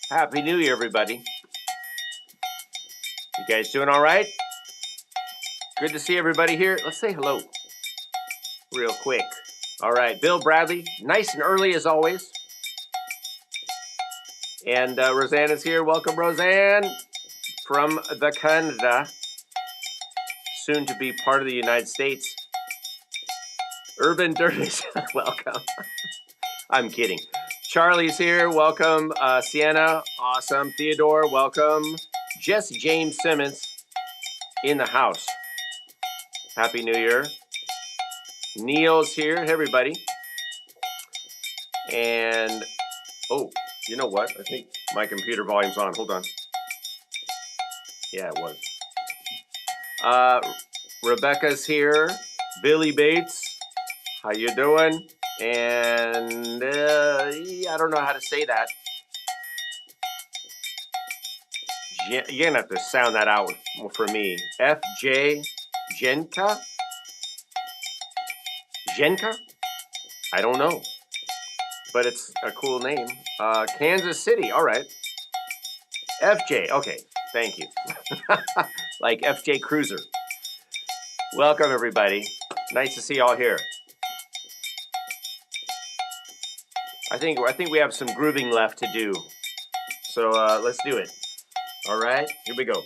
Happy New Year, everybody. You guys doing all right? Good to see everybody here. Let's say hello real quick. All right, Bill Bradley, nice and early as always. And Roseanne is here. Welcome, Roseanne, from the Canada, soon to be part of the United States. Urban Dervish, welcome. I'm kidding. Charlie's here. Welcome. Sienna, awesome. Theodore, welcome. Jesse James Simmons in the house. Happy New Year. Neil's here. Hey, everybody. And, oh, you know what? I think my computer volume's on. Hold on. Yeah, it was. Rebecca's here. Billy Bates. How you doing? And I don't know how to say that. You're going to have to sound that out for me. F.J. Jenka? Jenka? I don't know. But it's a cool name. Kansas City. All right. F.J. Okay. Thank you. Like F.J. Cruiser. Welcome, everybody. Nice to see you all here. I think we have some grooving left to do. So let's do it. All right, here we go.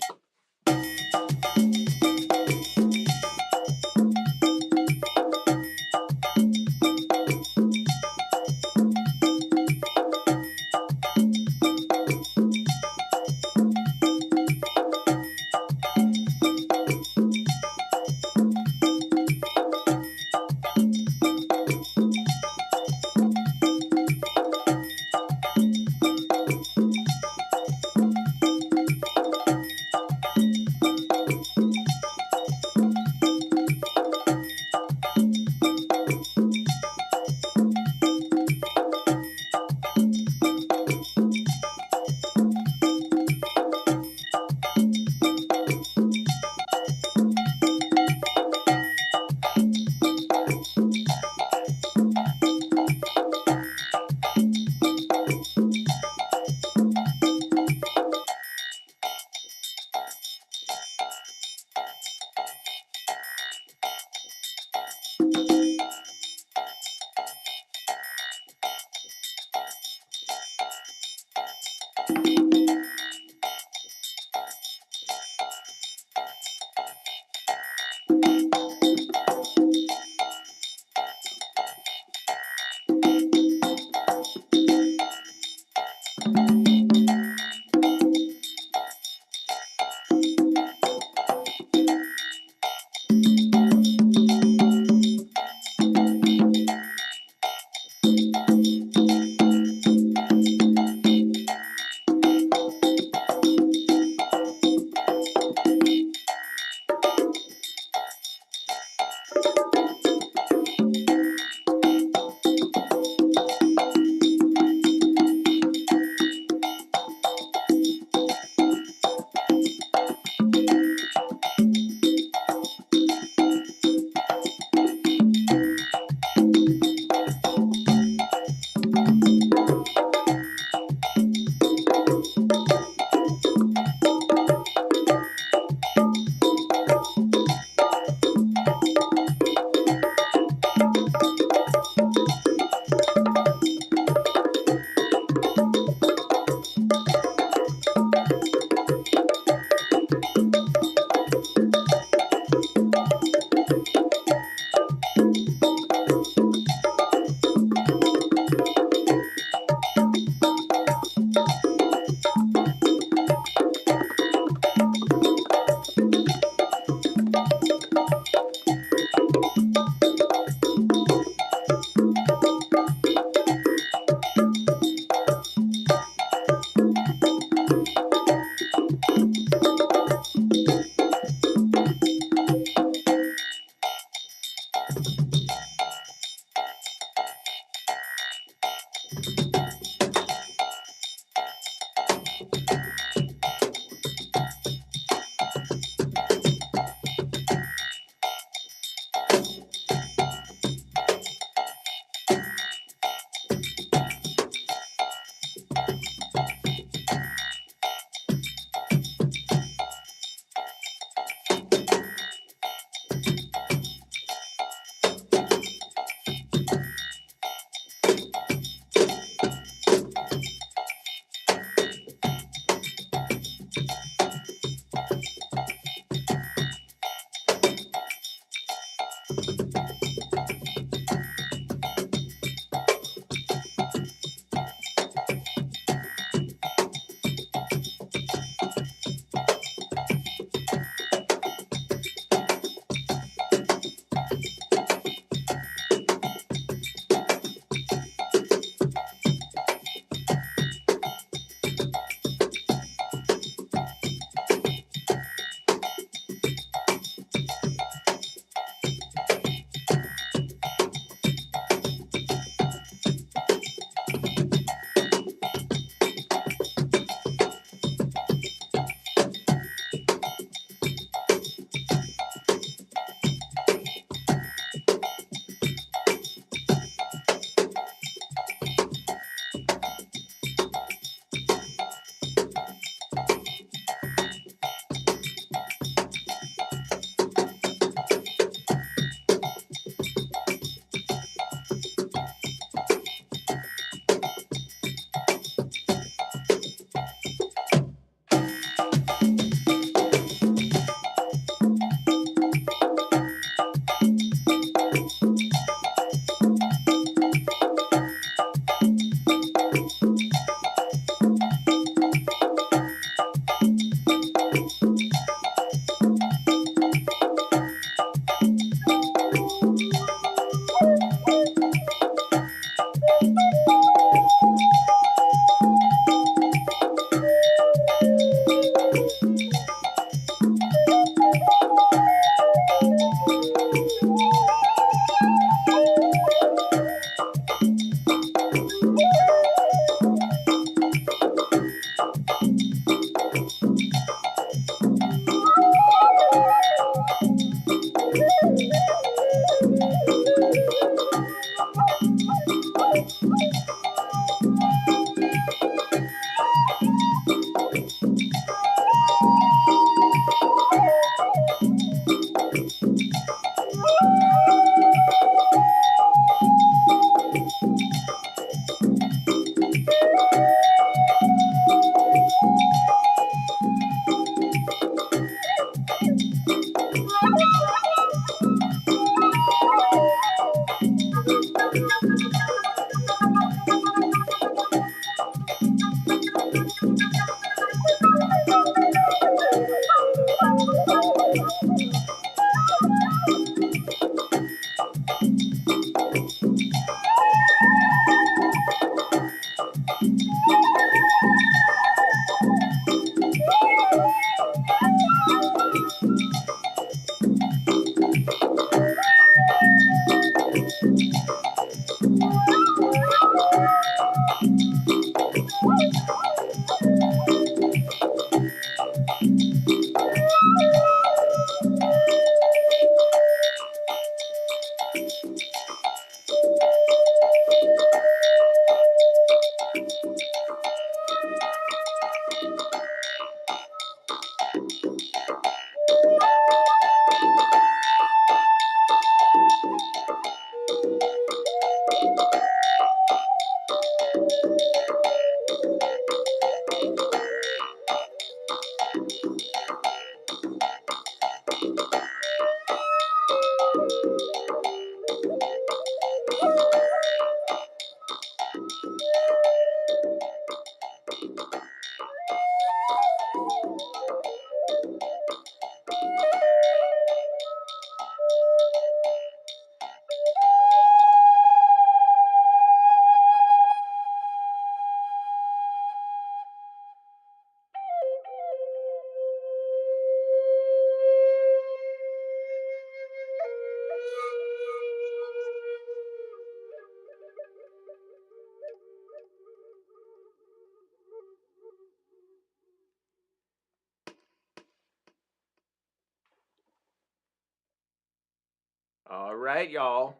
All right, y'all.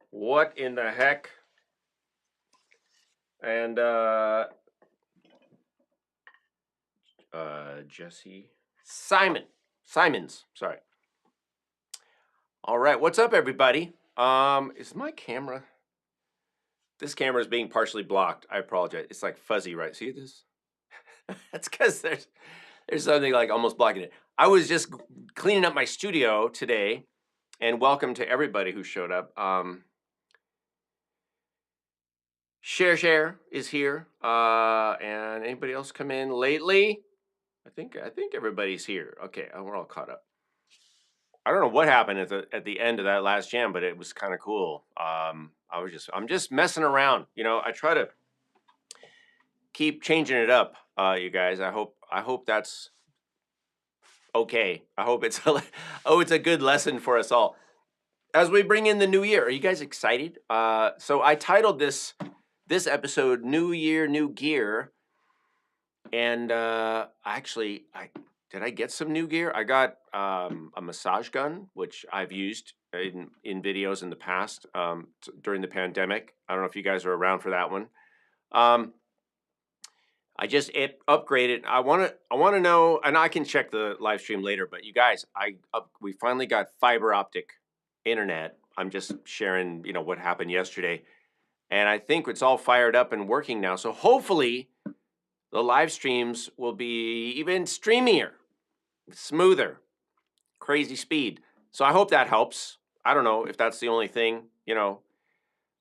What in the heck? And Jesse Simons, sorry. All right, what's up, everybody? Is my camera? This camera is being partially blocked. I apologize. It's like fuzzy, right? See this? That's because there's something like almost blocking it. I was just cleaning up my studio today, And welcome to everybody who showed up. Share is here. And anybody else come in lately? I think everybody's here. Okay, we're all caught up. I don't know what happened at the end of that last jam, but it was kind of cool. I'm just messing around. I try to keep changing it up, you guys. I hope that's okay. I hope it's it's a good lesson for us all as we bring in the new year. Are you guys excited? So I titled this episode "New Year, New Gear," and actually, did I get some new gear? I got a massage gun, which I've used in videos in the past during the pandemic. I don't know if you guys are around for that one. I just upgraded. I want to know, and I can check the live stream later. But you guys, we finally got fiber optic internet. I'm just sharing, what happened yesterday, and I think it's all fired up and working now. So hopefully, the live streams will be even streamier, smoother, crazy speed. So I hope that helps. I don't know if that's the only thing,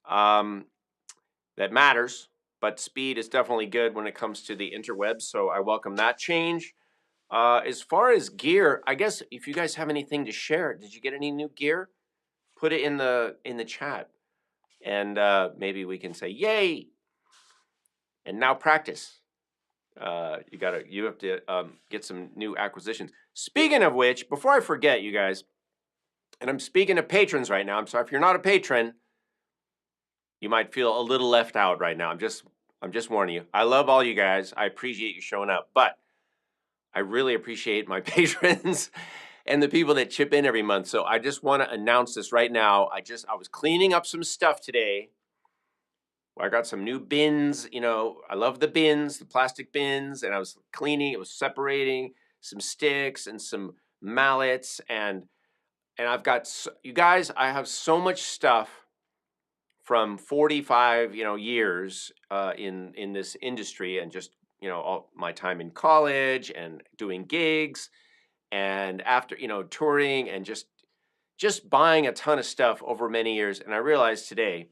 that matters, but speed is definitely good when it comes to the interwebs. So I welcome that change. As far as gear, I guess if you guys have anything to share, did you get any new gear? Put it in the chat, and maybe we can say yay. And now practice. You have to get some new acquisitions. Speaking of which, before I forget, you guys, and I'm speaking to patrons right now. I'm sorry if you're not a patron, you might feel a little left out right now. I'm just warning you. I love all you guys. I appreciate you showing up, but I really appreciate my patrons and the people that chip in every month. So I just want to announce this right now. I was cleaning up some stuff today. I got some new bins. I love the bins, the plastic bins, and I was cleaning. It was separating some sticks and some mallets, and I've got, you guys, I have so much stuff from 45 years in this industry, and just all my time in college and doing gigs, and after touring, and just buying a ton of stuff over many years. And I realized today,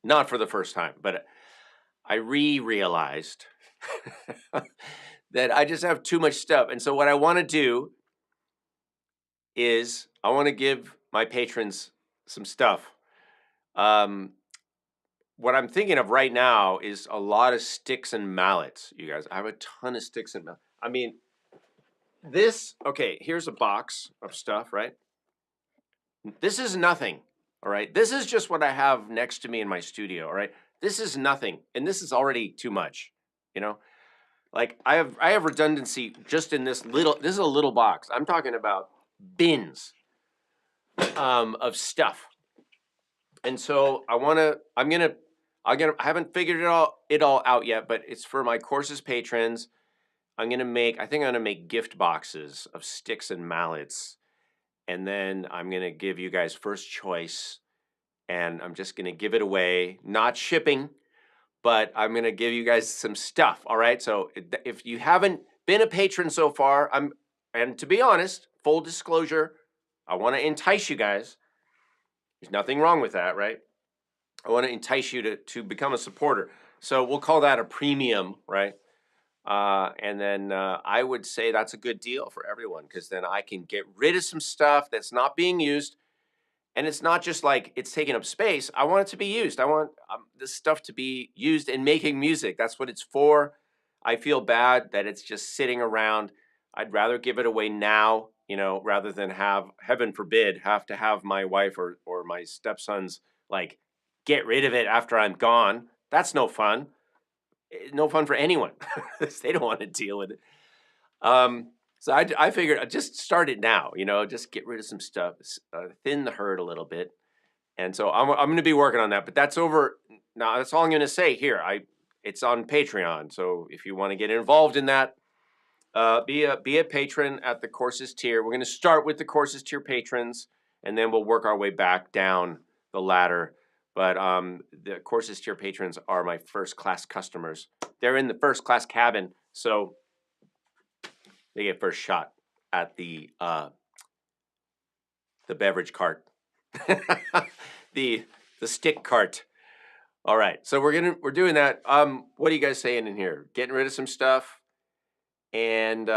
not for the first time, but I realized that I just have too much stuff. And so what I want to do is I want to give my patrons some stuff. What I'm thinking of right now is a lot of sticks and mallets, you guys. I have a ton of sticks and mallets. I mean, here's a box of stuff, right? This is nothing, all right? This is just what I have next to me in my studio, all right? This is nothing, and this is already too much, Like I have redundancy just in this is a little box. I'm talking about bins of stuff. And so I haven't figured it all out yet, but it's for my courses patrons. I think I'm gonna make gift boxes of sticks and mallets, and then I'm gonna give you guys first choice, and I'm just gonna give it away, not shipping, but I'm gonna give you guys some stuff. All right. So if you haven't been a patron so far, and to be honest, full disclosure, I want to entice you guys. There's nothing wrong with that, right? I want to entice you to become a supporter. So we'll call that a premium, right? And then I would say that's a good deal for everyone, because then I can get rid of some stuff that's not being used. And it's not just like it's taking up space. I want it to be used. I want this stuff to be used in making music. That's what it's for. I feel bad that it's just sitting around. I'd rather give it away now, rather than have, heaven forbid, have to have my wife or my stepsons like get rid of it after I'm gone. That's no fun. No fun for anyone. They don't want to deal with it. So I figured I'd just start it now, just get rid of some stuff, thin the herd a little bit. And so I'm going to be working on that, but that's over now. That's all I'm going to say here. It's on Patreon. So if you want to get involved in that, be a patron at the courses tier. We're going to start with the courses tier patrons, and then we'll work our way back down the ladder. But the courses tier patrons are my first class customers. They're in the first class cabin, so they get first shot at the the beverage cart, the stick cart. All right, so we're doing that. What are you guys saying in here? Getting rid of some stuff, and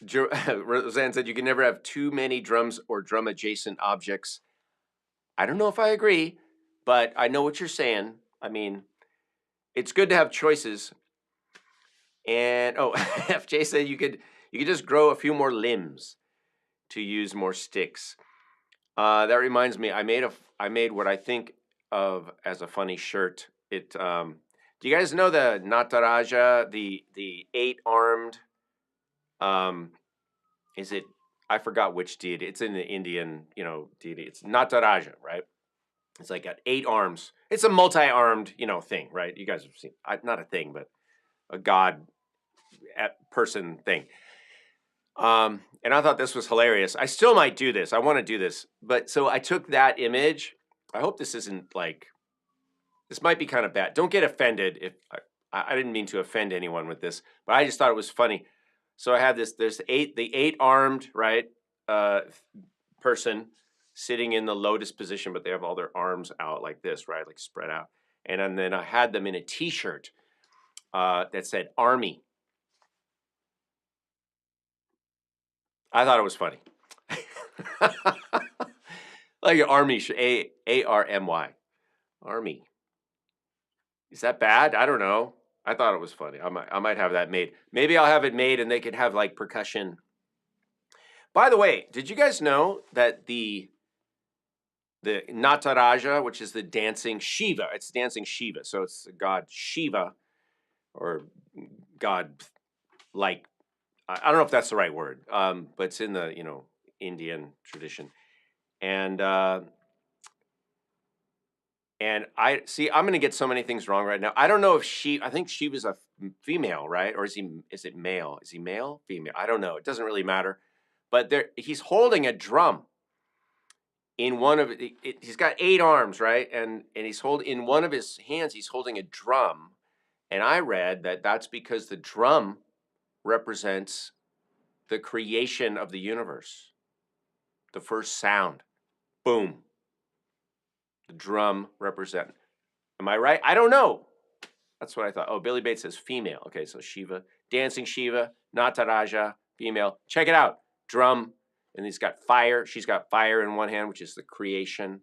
Roseanne said you can never have too many drums or drum adjacent objects. I don't know if I agree, but I know what you're saying. I mean, it's good to have choices. And oh, FJ said you could just grow a few more limbs to use more sticks. That reminds me, I made what I think of as a funny shirt. It do you guys know the Nataraja, the 8-armed is it, I forgot which deity. It's in the Indian, deity. It's Nataraja, right? It's like got 8 arms. It's a multi-armed, thing, right? You guys have seen, not a thing, but a god person thing. And I thought this was hilarious. I still might do this. I want to do this. But so I took that image. I hope this isn't like, this might be kind of bad. Don't get offended if I didn't mean to offend anyone with this, but I just thought it was funny. So I have this, there's the 8-armed, right, person sitting in the lotus position, but they have all their arms out like this, right, like spread out. And then I had them in a T-shirt that said Army. I thought it was funny. Like an army, A-R-M-Y, Army. Is that bad? I don't know. I thought it was funny. I might have that made. Maybe I'll have it made and they could have like percussion. By the way, did you guys know that the Nataraja, which is the dancing Shiva, it's dancing Shiva. So it's the god Shiva, or god, like, I don't know if that's the right word, but it's in the, Indian tradition. And I see, I'm going to get so many things wrong right now. I don't know if I think Shiva's a female, right? Or is it male? Is he male, female? I don't know. It doesn't really matter. But he's holding a drum in one of he's got 8 arms, right? And he's in one of his hands, he's holding a drum. And I read that that's because the drum represents the creation of the universe. The first sound. Boom. The drum represent. Am I right? I don't know. That's what I thought. Oh, Billy Bates says female. Okay, so Shiva, dancing Shiva, Nataraja, female. Check it out. Drum, and he's got fire. She's got fire in one hand, which is the creation,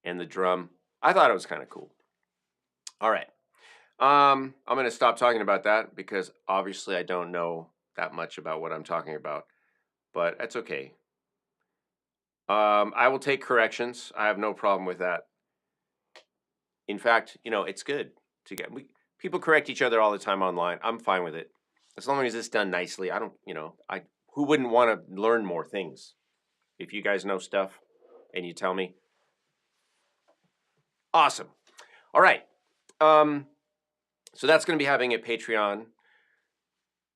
and the drum. I thought it was kind of cool. All right. I'm going to stop talking about that because obviously I don't know that much about what I'm talking about, but that's okay. I will take corrections. I have no problem with that. In fact, it's good to get. People correct each other all the time online. I'm fine with it, as long as it's done nicely. I don't, who wouldn't want to learn more things? If you guys know stuff, and you tell me, awesome. All right. So that's going to be having a Patreon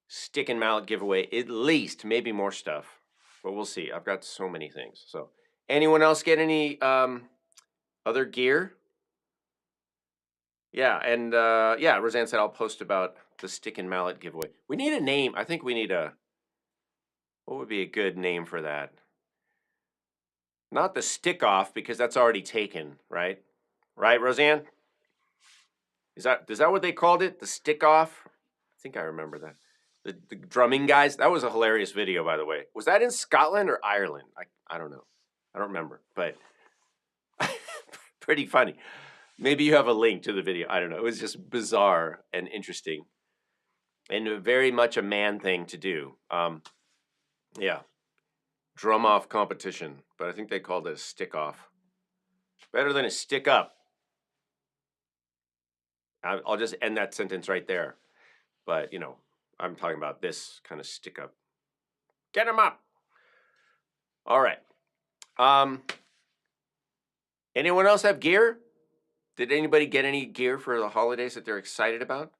stick and mallet giveaway, at least, maybe more stuff, but we'll see. I've got so many things. So, anyone else get any other gear? Yeah, and yeah, Roseanne said I'll post about the stick and mallet giveaway. We need a name. I think we need what would be a good name for that? Not the stick off, because that's already taken, right? Right, Roseanne? Is that what they called it? The stick off? I think I remember that. The drumming guys. That was a hilarious video, by the way. Was that in Scotland or Ireland? I don't know. I don't remember, but pretty funny. Maybe you have a link to the video. I don't know. It was just bizarre and interesting, and very much a man thing to do. Yeah, drum off competition, but I think they called it a stick off. Better than a stick up. I'll just end that sentence right there. But I'm talking about this kind of stick up. Get him up. All right. Anyone else have gear? Did anybody get any gear for the holidays that they're excited about?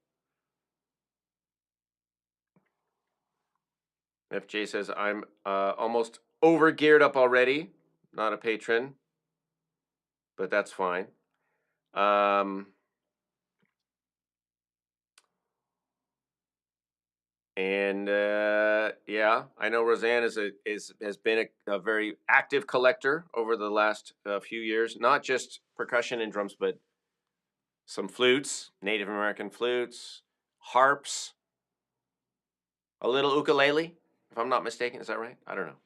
FJ says, I'm almost over geared up already. Not a patron, but that's fine. And yeah, I know Roseanne has been a very active collector over the last few years, not just percussion and drums, but some flutes, Native American flutes, harps, a little ukulele, if I'm not mistaken. Is that right? I don't know.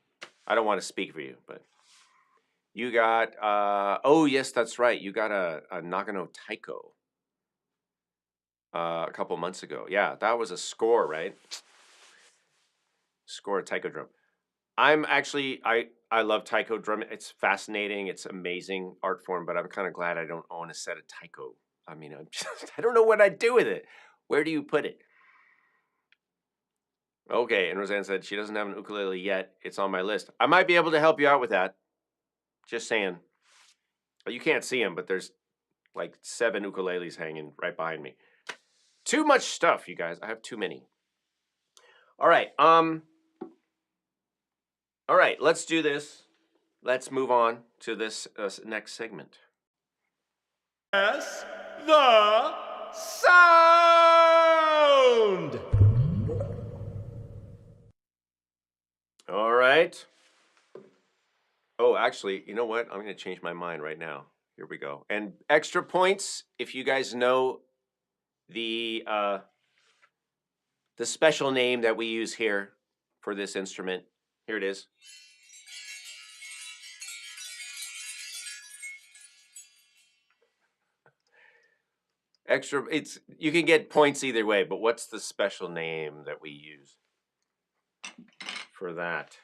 I don't want to speak for you, but you got, oh, yes, that's right. You got a Nagano taiko a couple months ago. Yeah, that was a score, right? Score a taiko drum. I'm actually, I love taiko drum. It's fascinating. It's amazing art form, but I'm kind of glad I don't own a set of taiko. I mean, I don't know what I'd do with it. Where do you put it? Okay, and Roseanne said she doesn't have an ukulele yet. It's on my list. I might be able to help you out with that. Just saying. You can't see them, but there's like 7 ukuleles hanging right behind me. Too much stuff, you guys. I have too many. All right. All right, let's do this. Let's move on to this next segment. Guess the sound. All right. Oh, actually, you know what? I'm going to change my mind right now. Here we go. And extra points if you guys know the special name that we use here for this instrument. Here it is. Extra, it's, you can get points either way, but what's the special name that we use for that?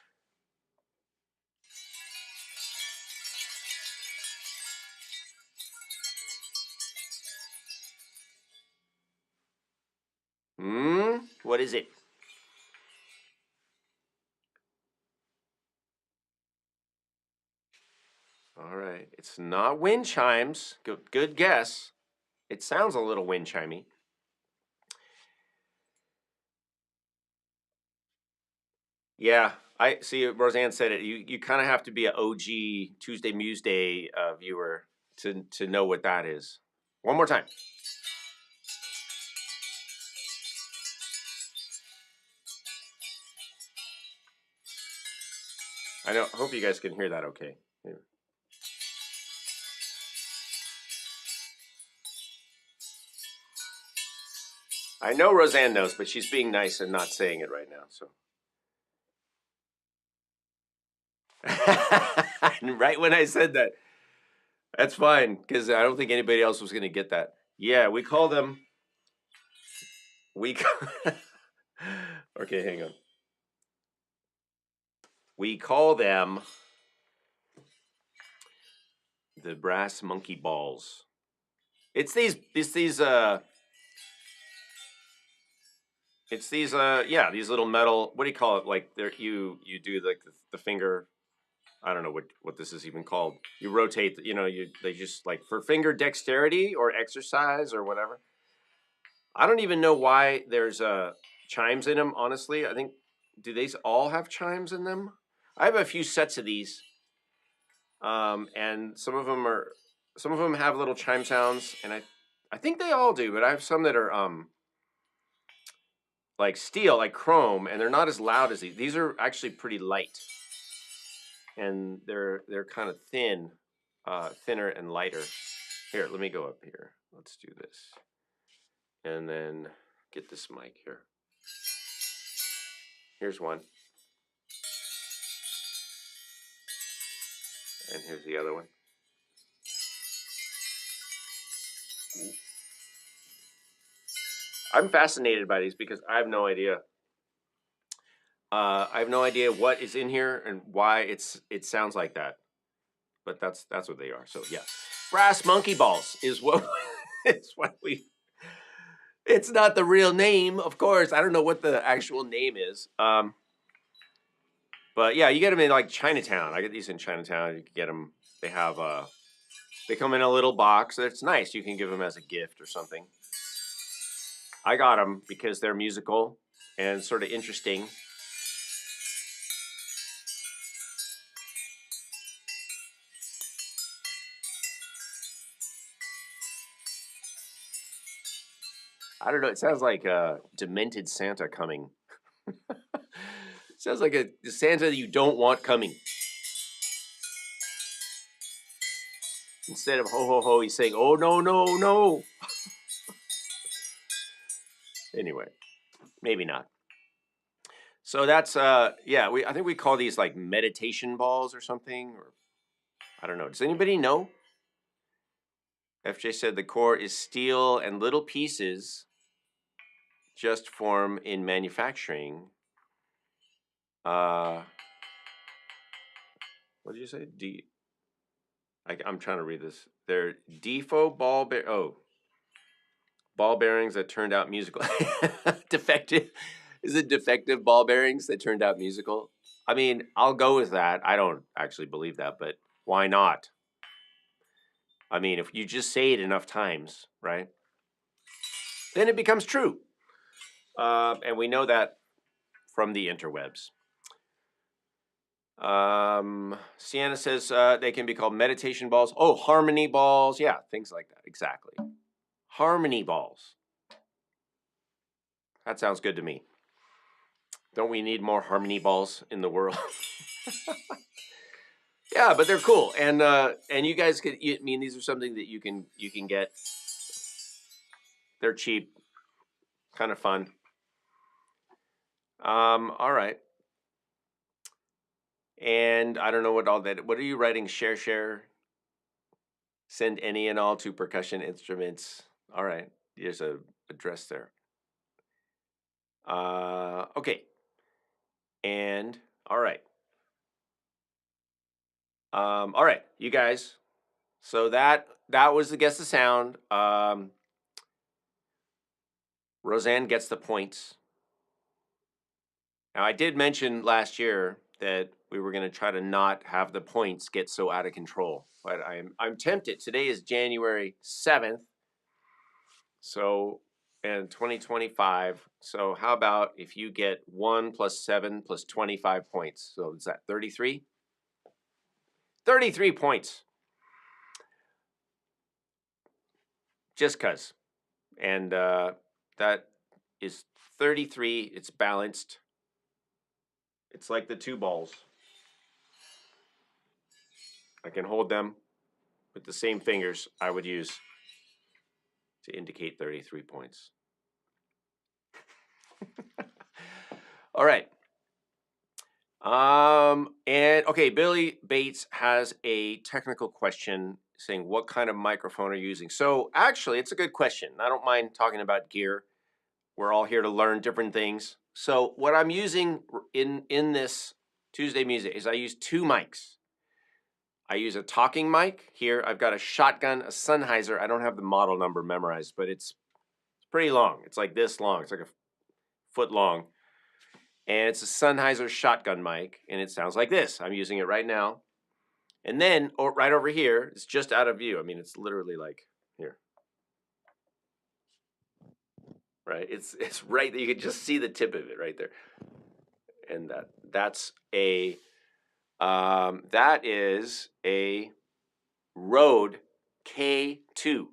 What is it? All right, it's not wind chimes. Good guess. It sounds a little wind chimey. Yeah, I see. Roseanne said it. You kind of have to be an OG Tuesday Museday viewer to know what that is. One more time. I hope you guys can hear that. Okay. Here. I know Roseanne knows, but she's being nice and not saying it right now. So. Right when I said that, that's fine because I don't think anybody else was going to get that. Yeah, we call them. We. Okay, hang on. We call them the brass monkey balls. It's these yeah, these little metal, what do you call it? Like you do like the finger, I don't know what this is even called. You rotate, they just like for finger dexterity or exercise or whatever. I don't even know why there's chimes in them, honestly. I think, do these all have chimes in them? I have a few sets of these. And some of them have little chime sounds, and I think they all do, but I have some that are like steel, like chrome, and they're not as loud as these. These are actually pretty light, and they're kind of thin, thinner and lighter. Here, let me go up here. Let's do this, and then get this mic here. Here's one, and here's the other one. I'm fascinated by these because I have no idea. I have no idea what is in here and why it sounds like that, but that's what they are. So yeah, brass monkey balls is what is what we. It's not the real name, of course. I don't know what the actual name is. But yeah, you get them in like Chinatown. I get these in Chinatown. You can get them. They have they come in a little box. It's nice. You can give them as a gift or something. I got them because they're musical and sort of interesting. I don't know. It sounds like a demented Santa coming. Sounds like a Santa that you don't want coming. Instead of ho ho ho, he's saying, oh no, no, no. Anyway, maybe not. So that's yeah, I think we call these like meditation balls or something, or I don't know. Does anybody know? FJ said the core is steel and little pieces just form in manufacturing. What did you say? I'm trying to read this. They're defo ball bearings that turned out musical. Defective. Is it defective ball bearings that turned out musical? I mean, I'll go with that. I don't actually believe that, but why not? I mean, if you just say it enough times, right? Then it becomes true. And we know that from the interwebs. Sienna says they can be called meditation balls. Oh, harmony balls. Yeah, things like that. Exactly. Harmony balls. That sounds good to me. Don't we need more harmony balls in the world? Yeah, but they're cool, and you guys could. I mean, these are something that you can get. They're cheap, kind of fun. All right. And I don't know what all that. What are you writing? Share. Send any and all to percussion instruments. All right. There's a address there. Okay. And all right. All right, you guys. So that was the Guess the Sound. Roseanne gets the points. Now I did mention last year that we were going to try to not have the points get so out of control, but I'm tempted. Today is January 7th. So, and 2025. So how about if you get 1 plus 7 plus 25 points? So is that 33? 33 points. Just cuz. And that is 33. It's balanced. It's like the two balls. I can hold them with the same fingers I would use to indicate 33 points. All right. And okay, Billy Bates has a technical question saying, what kind of microphone are you using? So actually, it's a good question. I don't mind talking about gear. We're all here to learn different things. So what I'm using in this Tuesday Museday is I use two mics. I use a talking mic here. I've got a shotgun, a Sennheiser. I don't have the model number memorized, but it's pretty long. It's like this long. It's like a foot long. And it's a Sennheiser shotgun mic, and it sounds like this. I'm using it right now. And then right over here, it's just out of view. I mean, it's literally like here. Right? It's right there. You can just see the tip of it right there. And that's a that is a Rode K2,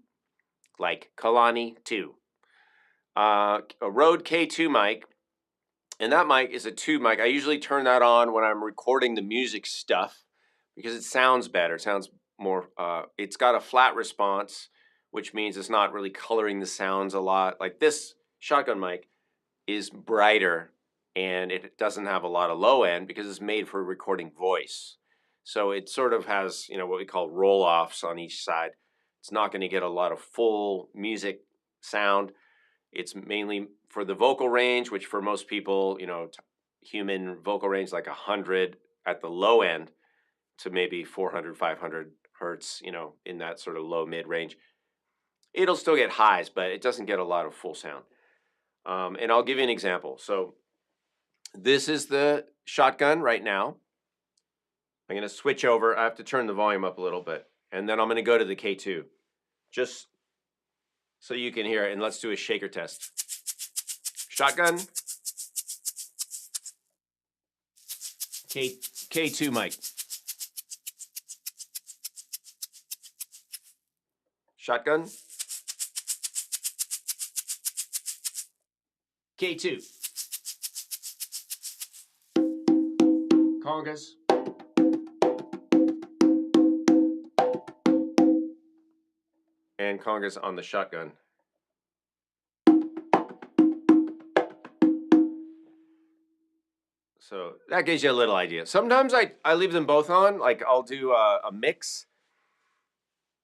like Kalani 2. A Rode K2 mic, and that mic is a tube mic. I usually turn that on when I'm recording the music stuff because it sounds better. It sounds more, it's got a flat response, which means it's not really coloring the sounds a lot. Like this shotgun mic is brighter and it doesn't have a lot of low end because it's made for recording voice. So it sort of has, what we call roll-offs on each side. It's not going to get a lot of full music sound. It's mainly for the vocal range, which for most people, human vocal range like 100 at the low end to maybe 400, 500 hertz, in that sort of low mid range. It'll still get highs, but it doesn't get a lot of full sound. And I'll give you an example. So this is the shotgun right now. I'm going to switch over. I have to turn the volume up a little bit. And then I'm going to go to the K2 just so you can hear it. And let's do a shaker test. Shotgun. K2 mic. Shotgun. K2. congas. And congas on the shotgun. So that gives you a little idea. Sometimes I leave them both on. Like I'll do a mix,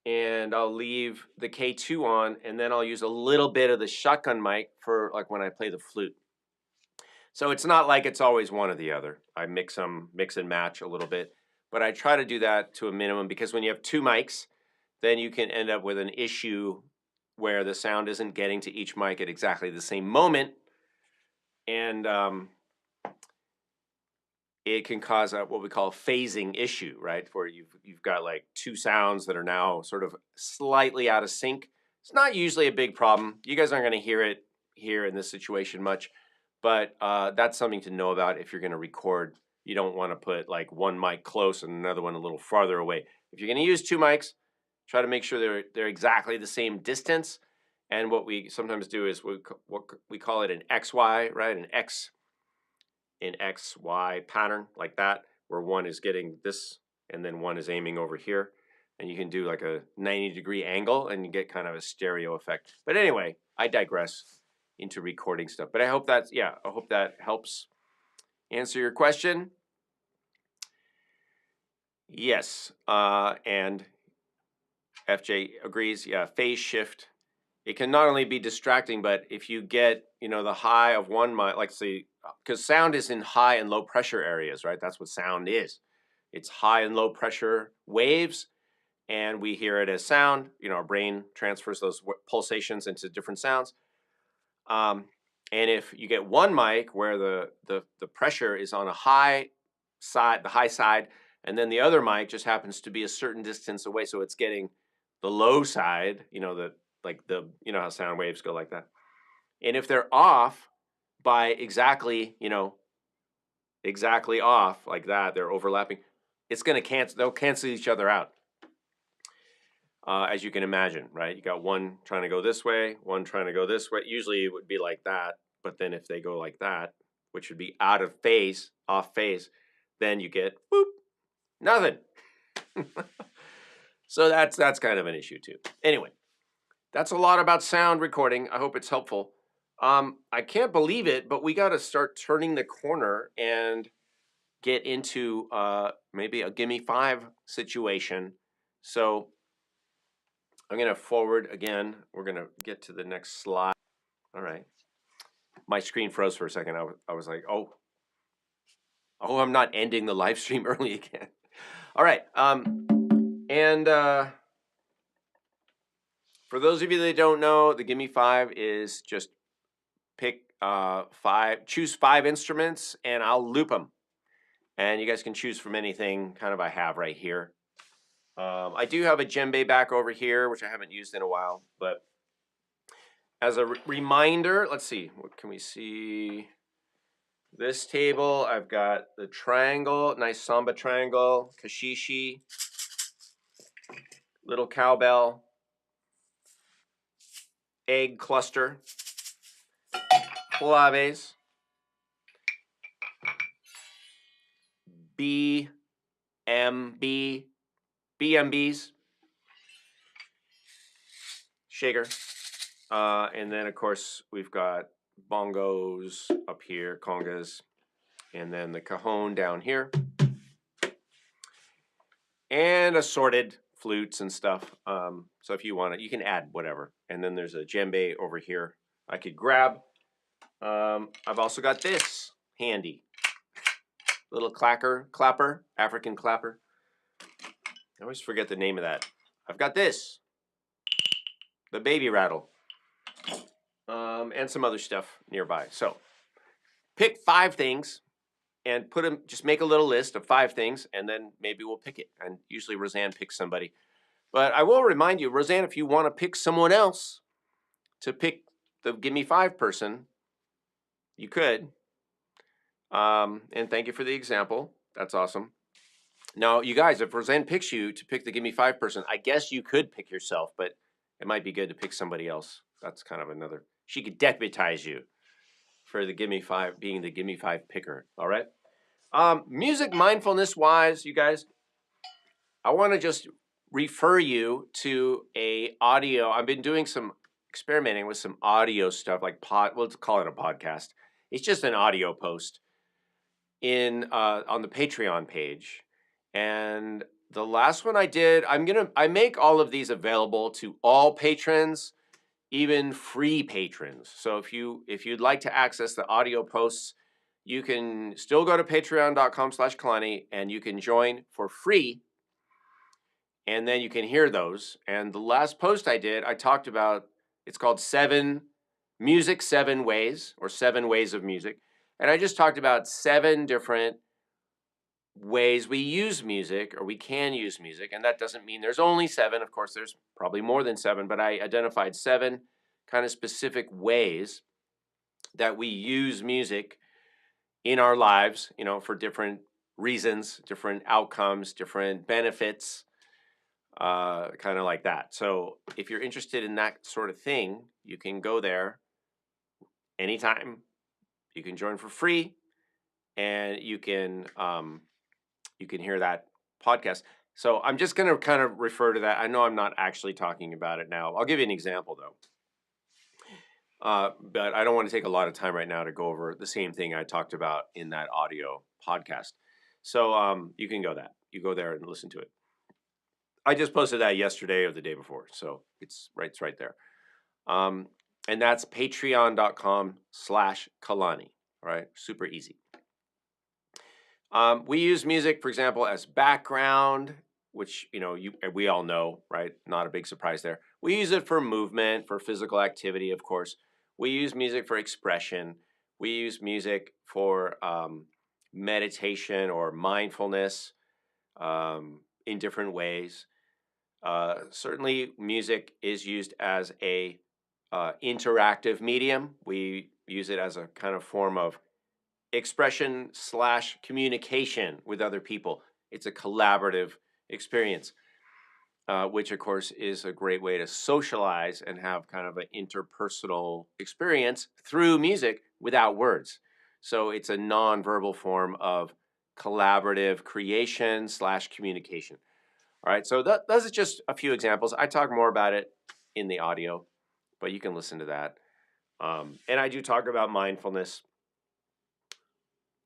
and I'll leave the K2 on, and then I'll use a little bit of the shotgun mic for like when I play the flute. So it's not like it's always one or the other. I mix and match a little bit, but I try to do that to a minimum because when you have two mics, then you can end up with an issue where the sound isn't getting to each mic at exactly the same moment, and it can cause what we call a phasing issue, right? Where you've got like two sounds that are now sort of slightly out of sync. It's not usually a big problem. You guys aren't going to hear it here in this situation much, but that's something to know about if you're going to record. You don't want to put like one mic close and another one a little farther away. If you're going to use two mics, try to make sure they're exactly the same distance. And what we sometimes do is we call it an XY, right? An XY pattern like that, where one is getting this and then one is aiming over here. And you can do like a 90-degree angle and you get kind of a stereo effect. But anyway, I digress into recording stuff. But I hope that helps answer your question. Yes, and FJ agrees. Yeah, phase shift. It can not only be distracting, but if you get, the high of one mic, like say, because sound is in high and low pressure areas, right? That's what sound is. It's high and low pressure waves, and we hear it as sound. Our brain transfers those pulsations into different sounds. And if you get one mic where the pressure is on a high side, the high side, and then the other mic just happens to be a certain distance away, so it's getting the low side, how sound waves go like that. And if they're off by exactly off like that, they're overlapping, it's going to they'll cancel each other out. As you can imagine, right? You got one trying to go this way, one trying to go this way. Usually it would be like that, but then if they go like that, which would be out of phase, off phase, then you get boop, nothing. So that's kind of an issue too. Anyway, that's a lot about sound recording. I hope it's helpful. I can't believe it, but we got to start turning the corner and get into maybe a Gimme 5 situation. So I'm going to forward again. We're going to get to the next slide. All right. My screen froze for a second. I was like, oh, I'm not ending the live stream early again. All right. And for those of you that don't know, the Gimme 5 is just choose 5 instruments, and I'll loop them. And you guys can choose from anything kind of I have right here. I do have a djembe back over here, which I haven't used in a while. But as a reminder, let's see. What can we see? This table, I've got the triangle, nice samba triangle, kashishi, little cowbell, egg cluster, claves, BMBs, shaker, and then of course we've got bongos up here, congas, and then the cajon down here, and assorted flutes and stuff. So if you want it, you can add whatever. And then there's a djembe over here I could grab. I've also got this handy. Little clapper, African clapper. I always forget the name of that. I've got this, the baby rattle, and some other stuff nearby. So pick 5 things and put them, just make a little list of 5 things, and then maybe we'll pick it. And usually Roseanne picks somebody. But I will remind you, Roseanne, if you want to pick someone else to pick the Gimme 5 person, you could. And thank you for the example. That's awesome. Now, you guys, if Roseanne picks you to pick the Gimme 5 person, I guess you could pick yourself, but it might be good to pick somebody else. That's kind of another. She could deputize you for the Gimme 5, being the Gimme 5 picker. All right. Music mindfulness wise, you guys, I want to just refer you to a audio. I've been doing some experimenting with some audio stuff like let's call it a podcast. It's just an audio post in on the Patreon page. And the last one I did, I make all of these available to all patrons, even free patrons. So if you'd like to access the audio posts, you can still go to patreon.com/Kalani and you can join for free. And then you can hear those. And the last post I did, I talked about, it's called 7 Ways, or 7 Ways of Music. And I just talked about 7 different ways we use music, or we can use music. And that doesn't mean there's only 7. Of course, there's probably more than 7, but I identified 7 kind of specific ways that we use music in our lives, for different reasons, different outcomes, different benefits, kind of like that. So if you're interested in that sort of thing, you can go there anytime. You can join for free, and you can hear that podcast. So I'm just going to kind of refer to that. I know I'm not actually talking about it now. I'll give you an example though. But I don't want to take a lot of time right now to go over the same thing I talked about in that audio podcast. So you can go there and listen to it. I just posted that yesterday or the day before, so it's right there. And that's patreon.com/Kalani. All right, super easy. We use music, for example, as background, which we all know, right? Not a big surprise there. We use it for movement, for physical activity, of course. We use music for expression. We use music for meditation or mindfulness in different ways. Certainly, music is used as a interactive medium. We use it as a kind of form of expression / communication with other people. It's a collaborative experience, which of course is a great way to socialize and have kind of an interpersonal experience through music without words. So it's a nonverbal form of collaborative creation / communication. All right, so those are just a few examples. I talk more about it in the audio, but you can listen to that. And I do talk about mindfulness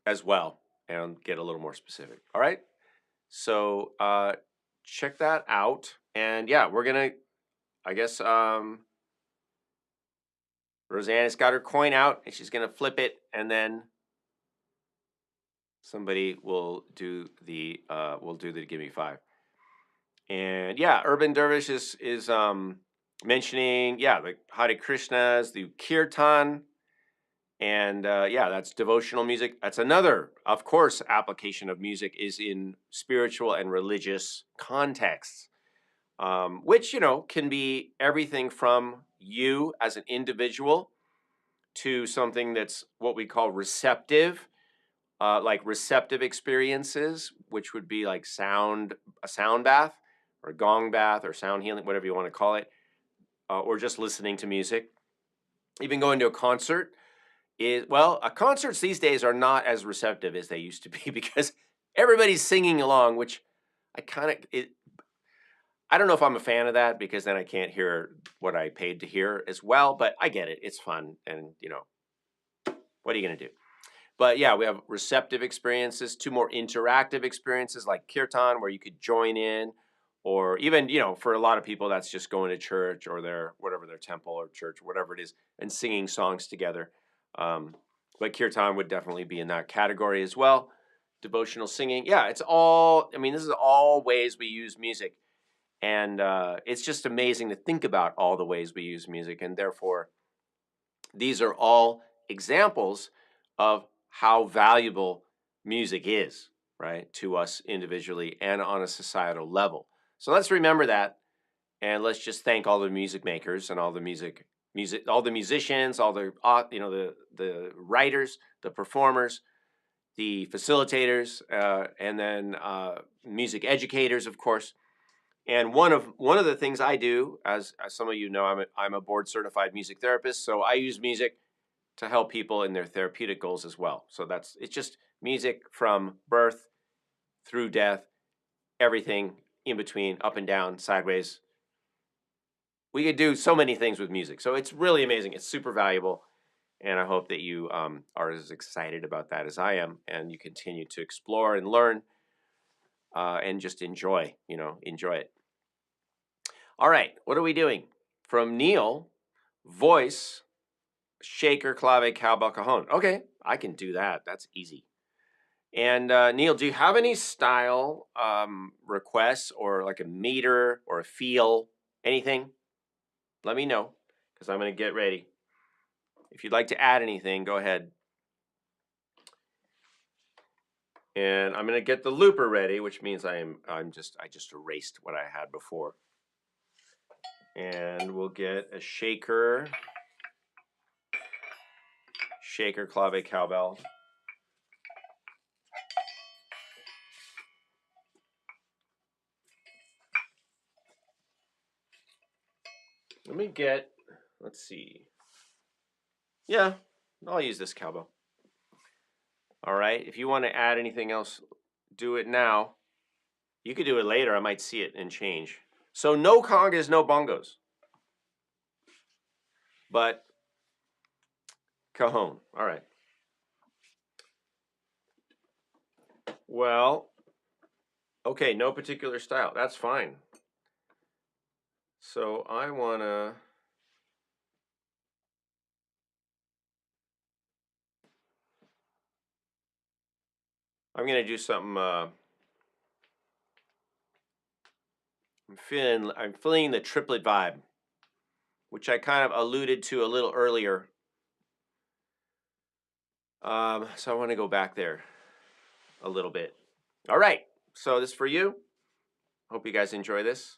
as well and get a little more specific. All right, so check that out. And yeah, we're going to, I guess, Roseanne's got her coin out and she's going to flip it, and then somebody will do the Gimme 5. And yeah, Urban Dervish is mentioning, the Hare Krishnas, the Kirtan, and that's devotional music. That's another, of course, application of music is in spiritual and religious contexts, which, can be everything from you as an individual to something that's what we call receptive, like receptive experiences, which would be like a sound bath, or a gong bath, or sound healing, whatever you want to call it, or just listening to music. Even going to a concert concerts these days are not as receptive as they used to be because everybody's singing along, which I don't know if I'm a fan of that, because then I can't hear what I paid to hear as well, but I get it. It's fun, and what are you going to do? But yeah, we have receptive experiences, 2 more interactive experiences like Kirtan, where you could join in, or even, for a lot of people, that's just going to church or their temple or church, whatever it is, and singing songs together. But Kirtan would definitely be in that category as well. Devotional singing. Yeah, this is all ways we use music. And it's just amazing to think about all the ways we use music. And therefore, these are all examples of how valuable music is, right, to us individually and on a societal level. So let's remember that, and let's just thank all the music makers and all the all the musicians, all the the writers, the performers, the facilitators, and then music educators, of course. And one of the things I do, as some of you know, I'm a board certified music therapist, so I use music to help people in their therapeutic goals as well. So it's just music from birth through death, everything in between, up and down, sideways. We could do so many things with music. So it's really amazing. It's super valuable. And I hope that you are as excited about that as I am, and you continue to explore and learn and just enjoy it. All right, what are we doing? From Neil, voice, shaker, clave, cowbell, cajon. Okay, I can do that. That's easy. And Neil, do you have any style requests or like a meter or a feel, anything? Let me know because I'm going to get ready. If you'd like to add anything, go ahead. And I'm going to get the looper ready, which means I just erased what I had before. And we'll get a shaker, clave, cowbell. Let me get, let's see. Yeah, I'll use this cowbell. All right, if you want to add anything else, do it now. You could do it later. I might see it and change. So no congas, no bongos. But cajon. All right. Well, okay, no particular style. That's fine. So I want to... I'm going to do something... I'm feeling the triplet vibe, which I kind of alluded to a little earlier. So I want to go back there a little bit. All right, so this is for you. Hope you guys enjoy this.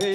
Hey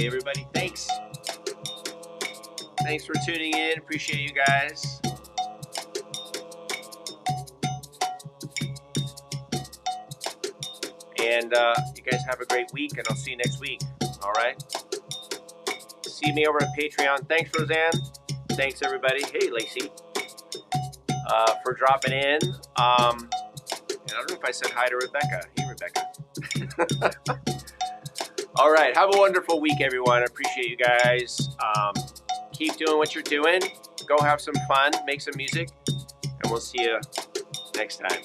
everybody, thanks. Thanks for tuning in. Appreciate you guys. And you guys have a great week, and I'll see you next week. All right? See me over at Patreon. Thanks, Roseanne. Thanks, everybody. Hey, Lacey. For dropping in. And I don't know if I said hi to Rebecca. Hey, Rebecca. All right. Have a wonderful week, everyone. I appreciate you guys. Keep doing what you're doing. Go have some fun. Make some music. And we'll see you next time.